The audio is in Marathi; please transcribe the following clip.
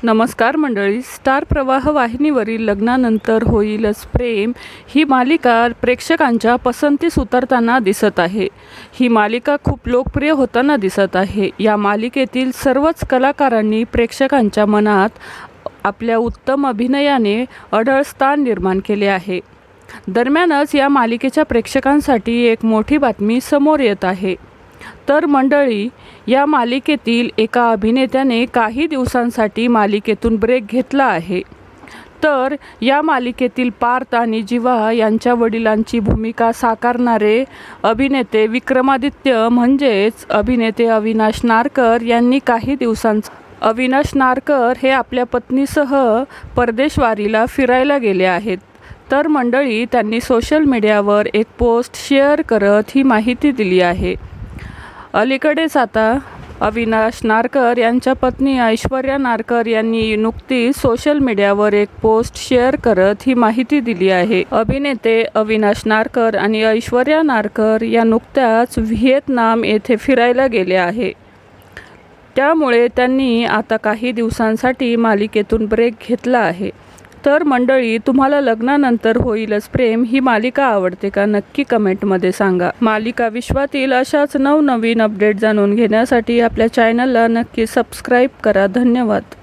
नमस्कार मंडळी, स्टार प्रवाह वाहिनीवरील लग्नानंतर होईलच प्रेम ही मालिका प्रेक्षकांच्या पसंतीस उतरताना दिसत आहे। ही मालिका खूप लोकप्रिय होताना दिसत आहे। या मालिकेतील सर्वच कलाकारांनी प्रेक्षकांच्या मनात आपल्या उत्तम अभिनयाने अढळ स्थान निर्माण केले आहे। दरम्यानच या मालिकेच्या प्रेक्षकांसाठी एक मोठी बातमी समोर येत आहे। तर मंडळी, या मालिकेतील एका अभिनेत्याने काही दिवसांसाठी मालिकेतून ब्रेक घेतला आहे। तर या मालिकेतील पार्थ आणि जीवा यांच्या वडिलांची भूमिका साकारणारे अभिनेते विक्रमादित्य म्हणजेच अभिनेते अविनाश नारकर यांनी काही दिवसांचा अविनाश नारकर हे आपल्या पत्नीसह परदेशवारीला फिरायला गेले आहेत। तर मंडळी, त्यांनी सोशल मीडियावर एक पोस्ट शेअर करत ही माहिती दिली आहे। अलीकडेच आता अविनाश नारकर यांच्या पत्नी ऐश्वर्या नारकर यांनी नुकतीच सोशल मीडियावर एक पोस्ट शेअर करत ही माहिती दिली आहे। अभिनेते अविनाश नारकर आणि ऐश्वर्या नारकर या नुकत्याच व्हिएतनाम येथे फिरायला गेले आहे। त्यामुळे त्यांनी आता काही दिवसांसाठी मालिकेतून ब्रेक घेतला आहे। तर मंडळी, तुम्हाला लग्नानंतर होईलच प्रेम ही मालिका आवडते का? नक्की कमेंटमध्ये सांगा। मालिका विश्वातील अशाच नवनवीन अपडेट जाणून घेण्यासाठी आपल्या चॅनलला नक्की सबस्क्राईब करा। धन्यवाद।